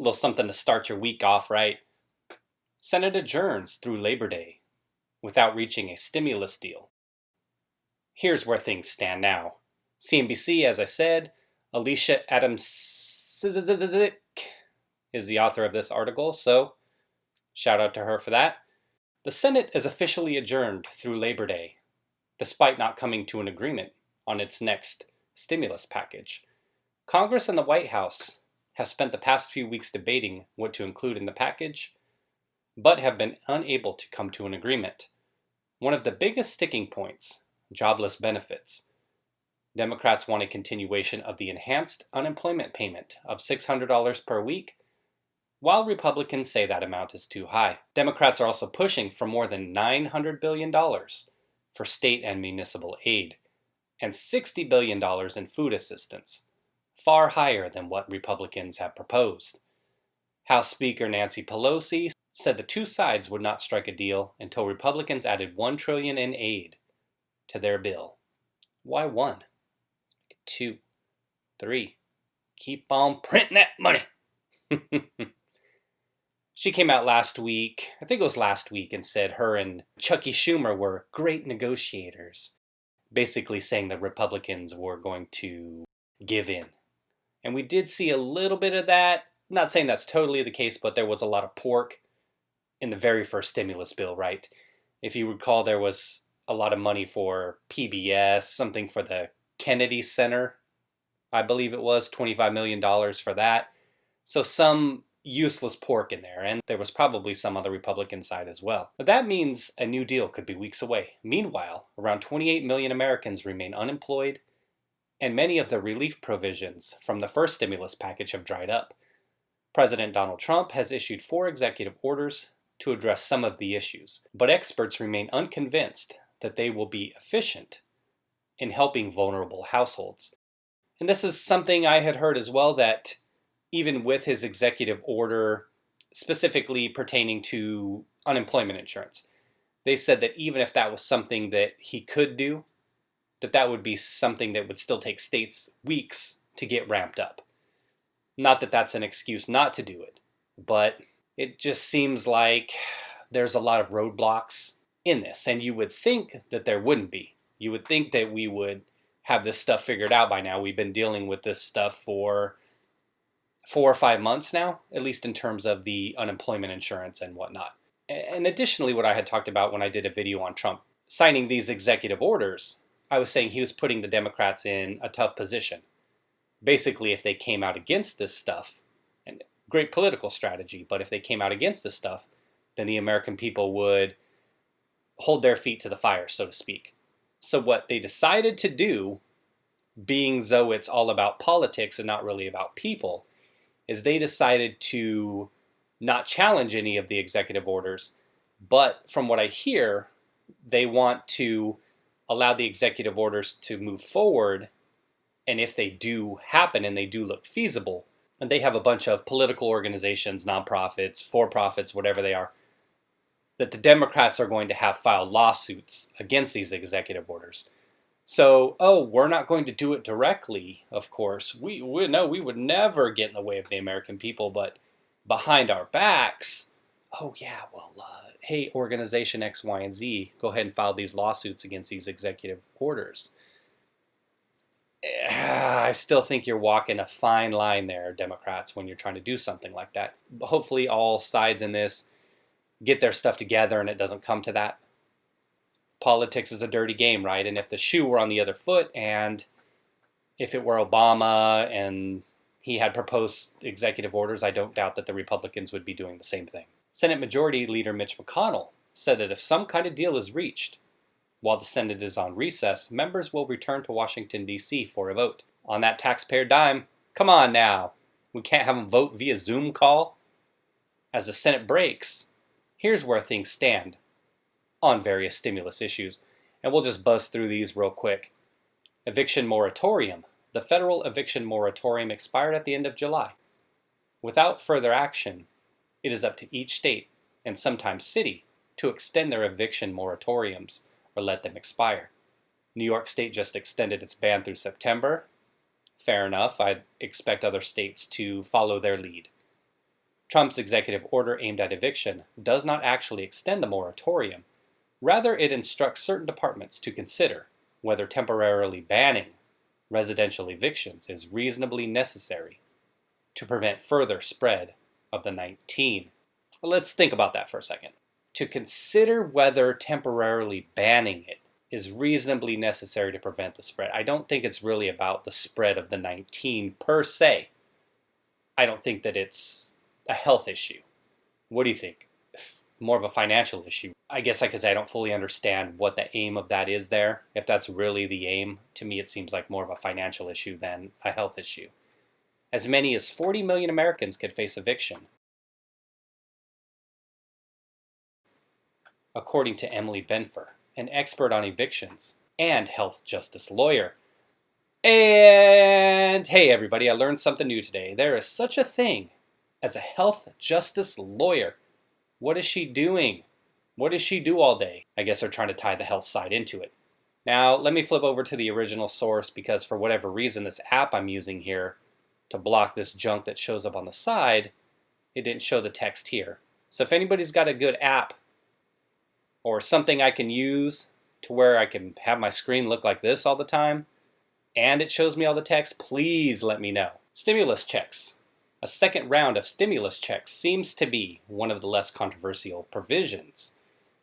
A little something to start your week off, right? Senate adjourns through Labor Day without reaching a stimulus deal. Here's where things stand now. CNBC, as I said, Alicia Adams is the author of this article, so shout out to her for that. The Senate is officially adjourned through Labor Day, despite not coming to an agreement on its next stimulus package. Congress and the White House have spent the past few weeks debating what to include in the package, but have been unable to come to an agreement. One of the biggest sticking points, jobless benefits. Democrats want a continuation of the enhanced unemployment payment of $600 per week, while Republicans say that amount is too high. Democrats are also pushing for more than $900 billion for state and municipal aid, and $60 billion in food assistance, far higher than what Republicans have proposed. House Speaker Nancy Pelosi said the two sides would not strike a deal until Republicans added $1 trillion in aid to their bill. Why one? 2, 3. Keep on printing that money. She came out last week, I think it was last week, and said her and Chucky Schumer were great negotiators, basically saying the Republicans were going to give in. And we did see a little bit of that. I'm not saying that's totally the case, but there was a lot of pork in the very first stimulus bill, right? If you recall, there was a lot of money for PBS, something for the Kennedy Center, I believe it was, $25 million for that. So some useless pork in there, and there was probably some on the Republican side as well. But that means a new deal could be weeks away. Meanwhile, around 28 million Americans remain unemployed, and many of the relief provisions from the first stimulus package have dried up. President Donald Trump has issued 4 executive orders to address some of the issues, but experts remain unconvinced that they will be efficient in helping vulnerable households. And this is something I had heard as well, that even with his executive order specifically pertaining to unemployment insurance, they said that even if that was something that he could do, that would be something that would still take states weeks to get ramped up. Not that that's an excuse not to do it, but it just seems like there's a lot of roadblocks in this, and you would think that there wouldn't be. You would think that we would have this stuff figured out by now. We've been dealing with this stuff for 4 or 5 months now, at least in terms of the unemployment insurance and whatnot. And additionally, what I had talked about when I did a video on Trump signing these executive orders, I was saying he was putting the Democrats in a tough position. Basically, if they came out against this stuff, and great political strategy, but if they came out against this stuff, then the American people would hold their feet to the fire, so to speak. So what they decided to do, being though it's all about politics and not really about people, is they decided to not challenge any of the executive orders, but from what I hear, they want to allow the executive orders to move forward, and if they do happen and they do look feasible, and they have a bunch of political organizations, nonprofits, for-profits, whatever they are, that the Democrats are going to have filed lawsuits against these executive orders. So, we're not going to do it directly, of course. We would never get in the way of the American people, but behind our backs, hey, organization X, Y, and Z, go ahead and file these lawsuits against these executive orders. I still think you're walking a fine line there, Democrats, when you're trying to do something like that. Hopefully all sides in this get their stuff together and it doesn't come to that. Politics is a dirty game, right? And if the shoe were on the other foot, and if it were Obama and he had proposed executive orders, I don't doubt that the Republicans would be doing the same thing. Senate Majority Leader Mitch McConnell said that if some kind of deal is reached while the Senate is on recess, members will return to Washington, D.C. for a vote. On that taxpayer dime, come on now. We can't have them vote via Zoom call? As the Senate breaks, here's where things stand on various stimulus issues, and we'll just buzz through these real quick. Eviction moratorium. The federal eviction moratorium expired at the end of July. Without further action, it is up to each state, and sometimes city, to extend their eviction moratoriums or let them expire. New York State just extended its ban through September. Fair enough, I'd expect other states to follow their lead. Trump's executive order aimed at eviction does not actually extend the moratorium. Rather, it instructs certain departments to consider whether temporarily banning residential evictions is reasonably necessary to prevent further spread of the 19. Let's think about that for a second. To consider whether temporarily banning it is reasonably necessary to prevent the spread. I don't think it's really about the spread of the 19 per se. I don't think that it's a health issue. What do you think? More of a financial issue. I guess I could say I don't fully understand what the aim of that is there. If that's really the aim, to me it seems like more of a financial issue than a health issue. As many as 40 million Americans could face eviction, according to Emily Benfer, an expert on evictions and health justice lawyer. And hey everybody, I learned something new today. There is such a thing as a health justice lawyer. What is she doing? What does she do all day? I guess they're trying to tie the health side into it. Now, let me flip over to the original source because for whatever reason, this app I'm using here to block this junk that shows up on the side, it didn't show the text here. So if anybody's got a good app or something I can use to where I can have my screen look like this all the time, and it shows me all the text, please let me know. Stimulus checks. A second round of stimulus checks seems to be one of the less controversial provisions.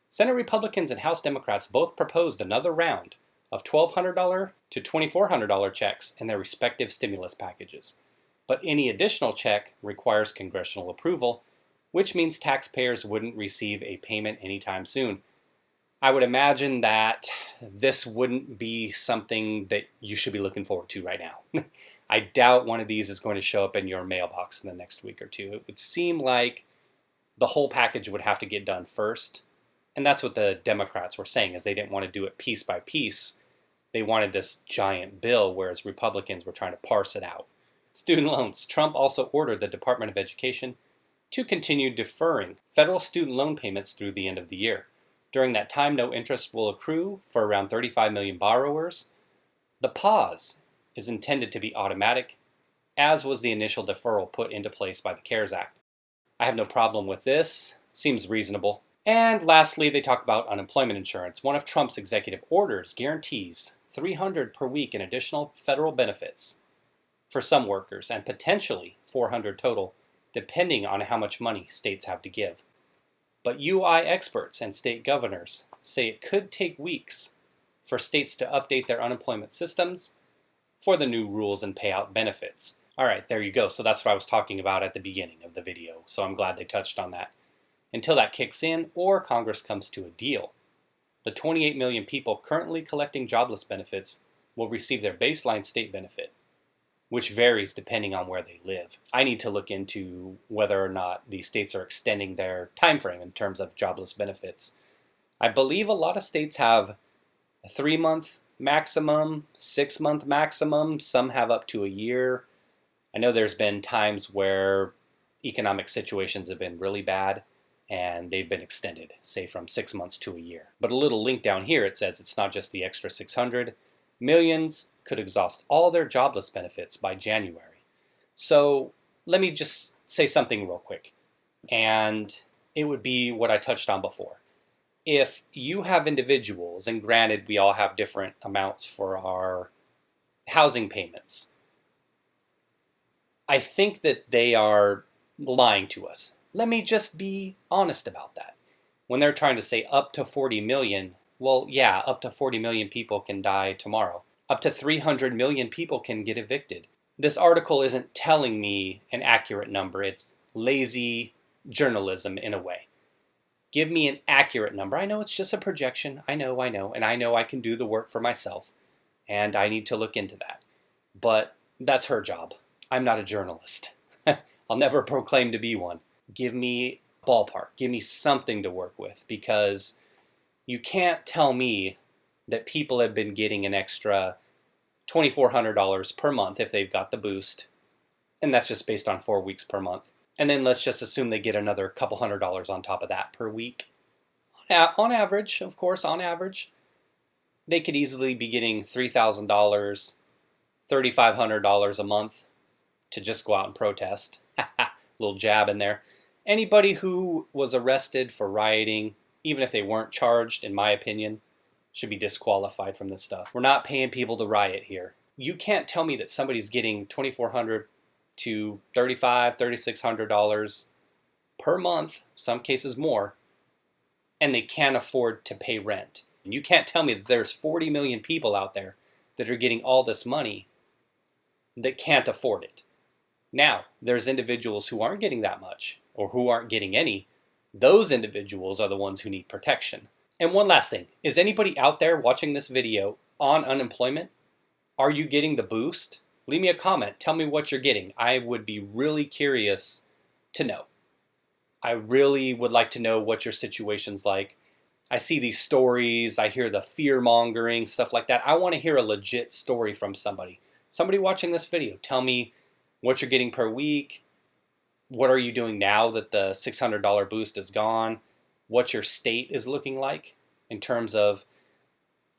Senate Republicans and House Democrats both proposed another round of $1,200 to $2,400 checks in their respective stimulus packages. But any additional check requires congressional approval, which means taxpayers wouldn't receive a payment anytime soon. I would imagine that this wouldn't be something that you should be looking forward to right now. I doubt one of these is going to show up in your mailbox in the next week or two. It would seem like the whole package would have to get done first. And that's what the Democrats were saying, is they didn't want to do it piece by piece. They wanted this giant bill, whereas Republicans were trying to parse it out. Student loans. Trump also ordered the Department of Education to continue deferring federal student loan payments through the end of the year. During that time, no interest will accrue for around 35 million borrowers. The pause is intended to be automatic, as was the initial deferral put into place by the CARES Act. I have no problem with this. Seems reasonable. And lastly, they talk about unemployment insurance. One of Trump's executive orders guarantees $300 per week in additional federal benefits for some workers and potentially $400 total, depending on how much money states have to give. But UI experts and state governors say it could take weeks for states to update their unemployment systems for the new rules and payout benefits. All right, there you go. So that's what I was talking about at the beginning of the video. So I'm glad they touched on that. Until that kicks in or Congress comes to a deal, the 28 million people currently collecting jobless benefits will receive their baseline state benefit, which varies depending on where they live. I need to look into whether or not the states are extending their time frame in terms of jobless benefits. I believe a lot of states have a 3-month maximum, 6-month maximum. Some have up to a year. I know there's been times where economic situations have been really bad and they've been extended, say from 6 months to a year. But a little link down here, it says it's not just the extra 600. Millions could exhaust all their jobless benefits by January. So let me just say something real quick. And it would be what I touched on before. If you have individuals, and granted we all have different amounts for our housing payments, I think that they are lying to us. Let me just be honest about that. When they're trying to say up to 40 million, well, yeah, up to 40 million people can die tomorrow. Up to 300 million people can get evicted. This article isn't telling me an accurate number. It's lazy journalism in a way. Give me an accurate number. I know it's just a projection. I know. And I know I can do the work for myself. And I need to look into that. But that's her job. I'm not a journalist. I'll never proclaim to be one. Give me a ballpark. Give me something to work with, because you can't tell me that people have been getting an extra $2,400 per month if they've got the boost, and that's just based on 4 weeks per month. And then let's just assume they get another couple $100 on top of that per week. On average, of course, on average, they could easily be getting $3,000, $3,500 a month to just go out and protest. Little jab in there. Anybody who was arrested for rioting, even if they weren't charged, in my opinion, should be disqualified from this stuff. We're not paying people to riot here. You can't tell me that somebody's getting $2,400 to $3,500, $3,600 per month, some cases more, and they can't afford to pay rent. And you can't tell me that there's 40 million people out there that are getting all this money that can't afford it. Now, there's individuals who aren't getting that much or who aren't getting any. Those individuals are the ones who need protection. And one last thing, is anybody out there watching this video on unemployment? Are you getting the boost? Leave me a comment. Tell me what you're getting. I would be really curious to know. I really would like to know what your situation's like. I see these stories, I hear the fear-mongering, stuff like that. I want to hear a legit story from somebody. Somebody watching this video, tell me what you're getting per week. What are you doing now that the $600 boost is gone? What your state is looking like in terms of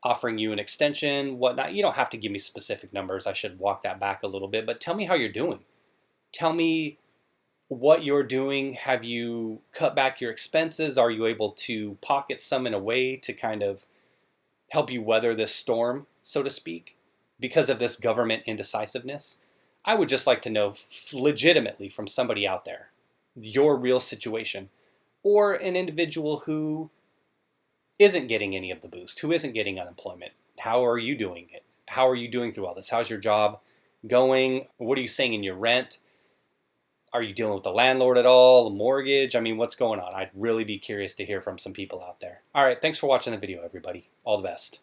offering you an extension, whatnot. You don't have to give me specific numbers. I should walk that back a little bit, but tell me how you're doing. Tell me what you're doing. Have you cut back your expenses? Are you able to pocket some in a way to kind of help you weather this storm, so to speak, because of this government indecisiveness? I would just like to know legitimately from somebody out there your real situation, or an individual who isn't getting any of the boost, who isn't getting unemployment. How are you doing it? How are you doing through all this? How's your job going? What are you saying in your rent? Are you dealing with the landlord at all? A mortgage? I mean, what's going on? I'd really be curious to hear from some people out there. All right, thanks for watching the video, everybody. All the best.